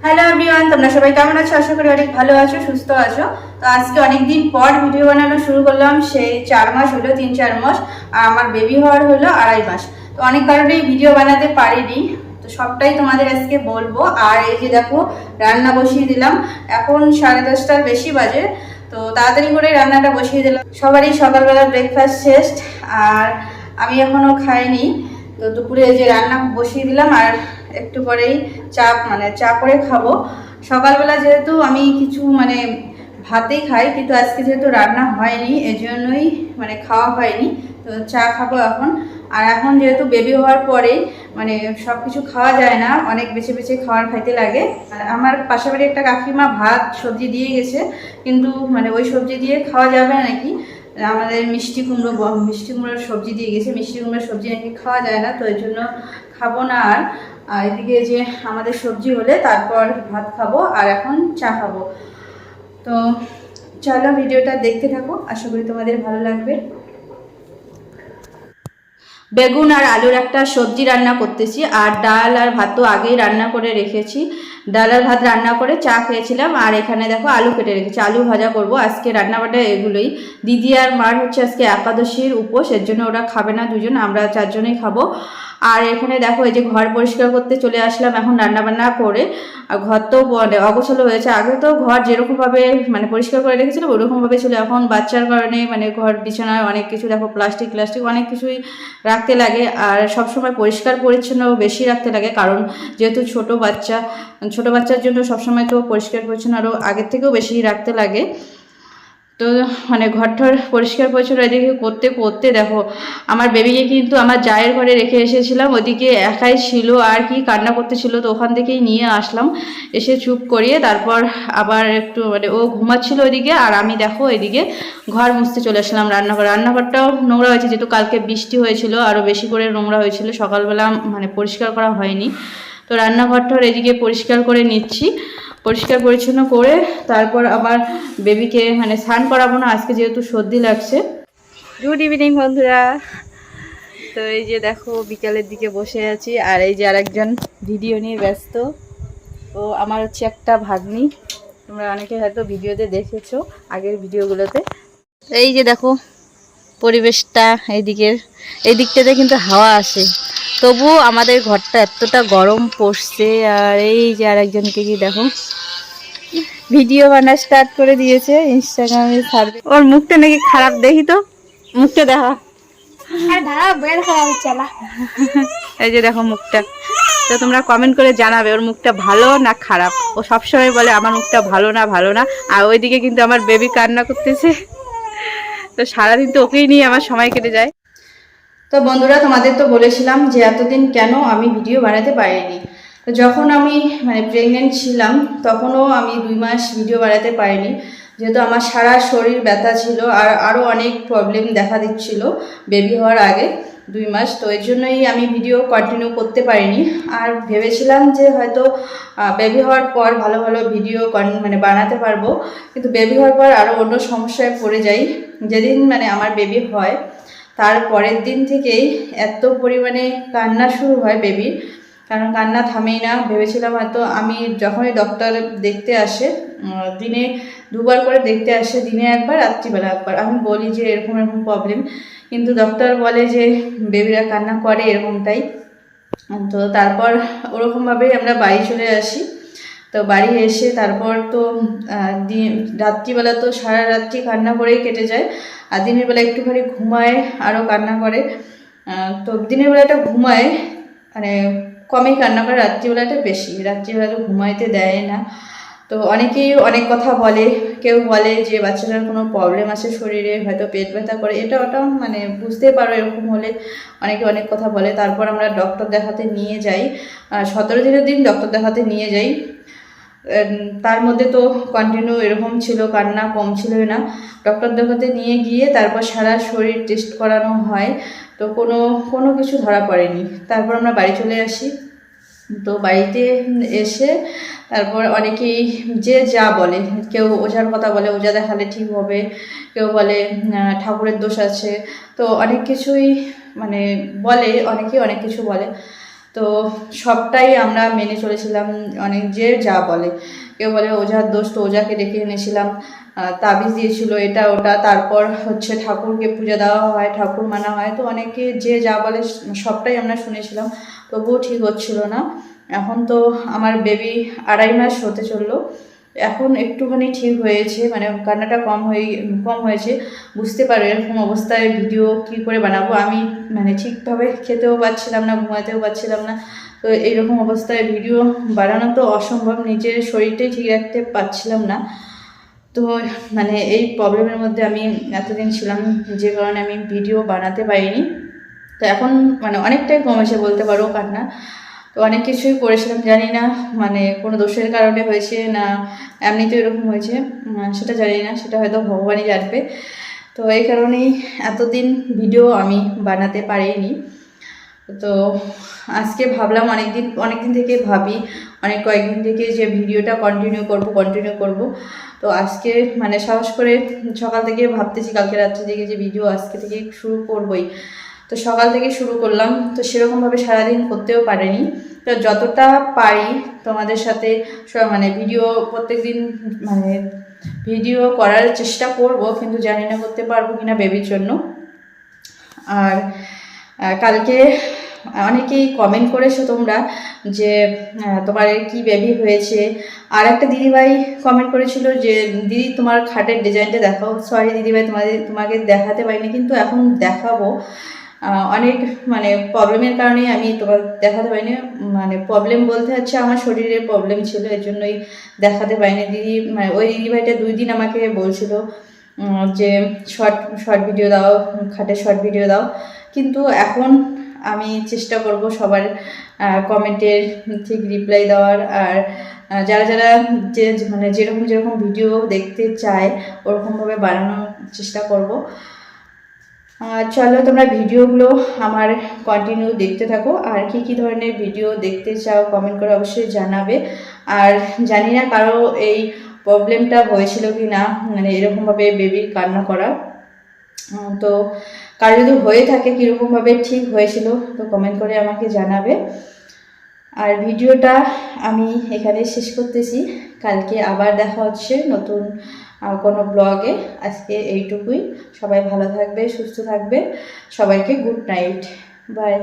Hello everyone, তোমরা সবাই কেমন আছো? আশা করি অনেক ভালো আছো, সুস্থ আছো। তো আজকে অনেকদিন পর ভিডিও বানানো শুরু করলাম। সেই 4 মাস হলো, 3-4 মাস। আর আমার বেবি হওয়ার হলো 2.5 মাস। তো অনেক কারণেই ভিডিও বানাতে পারিনি, তো সবটাই তোমাদের আজকে বলবো। আর এই যে দেখো, রান্না বসিয়ে দিলাম। এখন 10:30টার বেশি বাজে। তো তাড়াতাড়ি করে রান্নাটা বসিয়ে দিলাম। সবারই সকালবেলা ব্রেকফাস্ট শেষ, আর আমি এখনো খাইনি। তো দুপুরে যে রান্না বসিয়ে দিলাম, আর একটু পরেই চা করে খাবো। সকালবেলা যেহেতু আমি কিছু ভাতেই খাই, কিন্তু আজকে যেহেতু রান্না হয়নি এজন্যই খাওয়া হয়নি। তো চা খাবো এখন। আর এখন যেহেতু বেবি হওয়ার পরে সব কিছু খাওয়া যায় না, অনেক বেছে বেছে খাইতে লাগে। আর আমার পাশাপাশি একটা কাকিমা ভাত সবজি দিয়ে গেছে, কিন্তু ওই সবজি দিয়ে খাওয়া যাবে না নাকি। আমাদের মিষ্টি কুমড়োর সবজি দিয়ে গেছে, মিষ্টি কুমড়োর সবজি নাকি খাওয়া যায় না, তো এই জন্য খাবো না। আর এদিকে যে আমাদের সবজি হলে তারপর ভাত খাবো, আর এখন চা খাবো। তো চলো ভিডিওটা দেখতে থাকো, আশা করি তোমাদের ভালো লাগবে। বেগুন আর আলুর একটা সবজি রান্না করতেছি, আর ডাল আর ভাতও আগেই রান্না করে রেখেছি। ডাল আর ভাত রান্না করে চা খেয়েছিলাম। আর এখানে দেখো আলু কেটে রেখেছি, আলু ভাজা করব। আজকে রান্নাবান্না এগুলোই। দিদি আর মার হচ্ছে আজকে একাদশীর উপোস, এর জন্য ওরা খাবে না, দুজন, আমরা 4জনেই খাবো। আর এখানে দেখো এই যে ঘর পরিষ্কার করতে চলে আসলাম এখন রান্নাবান্না করে। আর ঘর তো অগোছালো হয়েছে। আগে তো ঘর যেরকমভাবে পরিষ্কার করে রেখেছিলাম ওরকমভাবে ছিল। এখন বাচ্চার কারণে ঘর বিছানায় অনেক কিছু দেখো, প্লাস্টিক অনেক কিছুই রাখতে লাগে। আর সবসময় পরিষ্কার পরিচ্ছন্ন বেশি রাখতে লাগে, কারণ যেহেতু ছোট বাচ্চার জন্য সবসময় তো পরিষ্কার পরিচ্ছন্ন আরও আগের থেকেও বেশি রাখতে লাগে। তো ঘরঠর পরিষ্কার পরিচ্ছন্ন এদিকে করতে করতে দেখো, আমার বেবিকে কিন্তু আমার জায়ের ঘরে রেখে এসেছিলাম। ওদিকে একাই ছিল আর কি, কান্না করতেছিল, তো ওখান থেকেই নিয়ে আসলাম, এসে চুপ করিয়ে তারপর আবার একটু ও ঘুমাচ্ছিল ওইদিকে, আর আমি দেখো এদিকে ঘর মুছতে চলে আসলাম। রান্নাঘরটাও নোংরা হয়েছে, যেহেতু কালকে বৃষ্টি হয়েছিল, আরও বেশি করে নোংরা হয়েছিল। সকালবেলা পরিষ্কার করা হয়নি। তো রান্নাঘরটার এদিকে পরিষ্কার করে নিচ্ছি। পরিষ্কার পরিচ্ছন্ন করে তারপর আবার বেবিকে স্নান করাবো না, আজকে যেহেতু সর্দি লাগছে। গুড ইভিনিং বন্ধুরা। তো এই যে দেখো বিকালের দিকে বসে আছি, আর এই যে আরেকজন ভিডিও নিয়ে ব্যস্ত। তো আমার হচ্ছে একটা ভাগ্নি, তোমরা অনেকে হয়তো ভিডিওতে দেখেছো আগের ভিডিওগুলোতে। এই যে দেখো পরিবেশটা, এই দিকটাতে কিন্তু হাওয়া আসে, তবু আমাদের ঘরটা এতটা গরম পড়ছে। আর এই যে আরেকজনকে কি দেখো ভিডিও বানা স্টার্ট করে দিয়েছে, ইনস্টাগ্রামে ছাড়বে। ওর মুখটা নাকি খারাপ, দেখি তো মুখটা দেখা। এই যে দেখো মুখটা। তো তোমরা কমেন্ট করে জানাবে ওর মুখটা ভালো না খারাপ। ও সবসময় বলে আমার মুখটা ভালো না ভালো না, আর ওইদিকে কিন্তু আমার বেবি কান্না করতেছে। তো সারাদিন তো ওকেই নিয়ে আমার সময় কেটে যায়। তো বন্ধুরা, তোমাদের তো বলেছিলাম যে এতদিন কেন আমি ভিডিও বানাতে পারিনি। তো যখন আমি প্রেগনেন্ট ছিলাম তখনও আমি 2 মাস ভিডিও বানাতে পারিনি, যেহেতু আমার সারা শরীর ব্যথা ছিল, আর আরও অনেক প্রবলেম দেখা দিচ্ছিল বেবি হওয়ার আগে 2 মাস। তো এর জন্যই আমি ভিডিও কন্টিনিউ করতে পারিনি। আর ভেবেছিলাম যে হয়তো বেবি হওয়ার পর ভালো ভালো ভিডিও বানাতে পারবো, কিন্তু বেবি হওয়ার পর আরও অন্য সমস্যায় পড়ে যাই। যেদিন আমার বেবি হয় তার পরের দিন থেকেই এত পরিমাণে কান্না শুরু হয় বেবির, কারণ কান্না থামেই না। ভেবেছিলাম হয়তো, আমি যখনই ডক্টর দেখতে আসে, দিনে 2বার করে দেখতে আসে, দিনে একবার রাত্রিবেলা একবার, আমি বলি যে এরকম এরকম প্রবলেম, কিন্তু ডক্টর বলে যে বেবিরা কান্না করে এরকমটাই। তো তারপর ওরকমভাবেই আমরা বাড়ি চলে আসি। তো বাড়ি এসে তারপর তো রাত্রিবেলা তো সারা রাত্রি কান্না করেই কেটে যায়, আর দিনের বেলা একটুখানি ঘুমায় আরও কান্না করে। তো দিনের বেলাটা ঘুমায়, কমই কান্না করে, রাত্রিবেলাটা বেশি, রাত্রিবেলা তো ঘুমাইতে দেয় না। তো অনেকেই অনেক কথা বলে, কেউ বলে যে বাচ্চাটার কোনো প্রবলেম আছে শরীরে, হয়তো পেট ব্যথা করে, এটা ওটা বুঝতে পারো এরকম হলে অনেকে অনেক কথা বলে। তারপর আমরা ডক্টর দেখাতে নিয়ে যাই, 17 দিনের দিন ডক্টর দেখাতে নিয়ে যাই। তার মধ্যে তো কন্টিনিউ এরকম ছিল, কান্না কম ছিল না। ডক্টর দেখাতে নিয়ে গিয়ে তারপর সারা শরীর টেস্ট করানো হয়, তো কোনো কিছু ধরা পড়েনি। তারপর আমরা বাড়ি চলে আসি। তো বাড়িতে এসে তারপর অনেকেই যে যা বলে, কেউ ওঝার কথা বলে, ওঝা দেখালে ঠিক হবে, কেউ বলে ঠাকুরের দোষ আছে, তো অনেক কিছুই বলে, অনেকেই অনেক কিছু বলে। তো সবটাই আমরা মেনে চলেছিলাম, অনেক যে যা বলে, কেউ বলে ওঝার দোষ, তো ওঝাকে ডেকে এনেছিলাম, তাবিজ দিয়েছিল এটা ওটা, তারপর হচ্ছে ঠাকুরকে পূজা দেওয়া হয়, ঠাকুর মানা হয়, তো অনেকে যে যা বলে সবটাই আমরা শুনেছিলাম, তবুও ঠিক হচ্ছিল না। এখন তো আমার বেবি 2.5 মাস হতে চললো, এখন একটুখানি ঠিক হয়েছে, মানে কান্নাটা কম হয়েছে। বুঝতে পারো এরকম অবস্থায় ভিডিও কি করে বানাবো আমি, মানে ঠিকভাবে খেতেও পাচ্ছিলাম না, ঘুমাতেও পাচ্ছিলাম না। তো এইরকম অবস্থায় ভিডিও বানানো তো অসম্ভব, নিজের শরীরটাই ঠিক রাখতে পারছিলাম না। তো মানে এই প্রবলেমের মধ্যে আমি এতদিন ছিলাম, যে কারণে আমি ভিডিও বানাতে পারিনি। তো এখন মানে অনেকটাই কমেছে বলতে পারো কান্না। তো অনেক কিছুই করেছিলাম, জানি না মানে কোনো দোষের কারণে হয়েছে না এমনিতে এরকম হয়েছে, সেটা জানি না, সেটা হয়তো ভগবানই জানবে। তো এই কারণেই এতদিন ভিডিও আমি বানাতে পারিনি। তো আজকে ভাবলাম, অনেকদিন থেকে ভাবি, কয়েকদিন থেকে যে ভিডিওটা কন্টিনিউ করব। তো আজকে মানে সাহস করে সকাল থেকে ভাবতেছি, কালকে রাত্রে থেকে যে ভিডিও আজকে থেকে শুরু করবই। তো সকাল থেকে শুরু করলাম, তো সেরকমভাবে সারাদিন করতেও পারিনি। তো যতটা পারি তোমাদের সাথে মানে ভিডিও প্রত্যেকদিন মানে ভিডিও করার চেষ্টা করব, কিন্তু জানি না করতে পারবো কিনা বেবির জন্য। আর কালকে অনেকেই কমেন্ট করেছো তোমরা যে তোমার কি বেবি হয়েছে। আর একটা দিদিভাই কমেন্ট করেছিল যে দিদি তোমার খাটের ডিজাইনটা দেখাও। সরি দিদিভাই, তোমাকে দেখাতে পারিনি, কিন্তু এখন দেখাবো। অনেক মানে প্রবলেমের কারণে আমি তোমার দেখাতে পারিনি, মানে প্রবলেম বলতে হচ্ছে আমার শরীরের প্রবলেম ছিল, এর জন্যই দেখাতে পারিনি। দিদি মানে ওই দিদিভাইটা 2 দিন আমাকে বলছিল যে শর্ট ভিডিও দাও, খাটের শর্ট ভিডিও দাও, কিন্তু এখন আমি চেষ্টা করব সবার কমেন্টের ঠিক রিপ্লাই দেওয়ার। আর যারা যে মানে যেরকম ভিডিও দেখতে চায় ওরকমভাবে বানানোর চেষ্টা করব। চলো তোমরা ভিডিওগুলো আমার কন্টিনিউ দেখতে থাকো, আর কি ধরনের ভিডিও দেখতে চাও কমেন্ট করে অবশ্যই জানাবে। আর জানি না কারো এই প্রবলেমটা হয়েছিল কি না, মানে এরকমভাবে বেবির কান্না করা। তো কারো যদি হয়ে থাকে কীরকমভাবে ঠিক হয়েছিল তো কমেন্ট করে আমাকে জানাবে। আর ভিডিওটা আমি এখানে শেষ করতেছি, কালকে আবার দেখা হচ্ছে নতুন কোনো ব্লগে। আজকে এইটুকুই, সবাই ভালো থাকবে, সুস্থ থাকবে, সবাইকে গুড নাইট, বাই।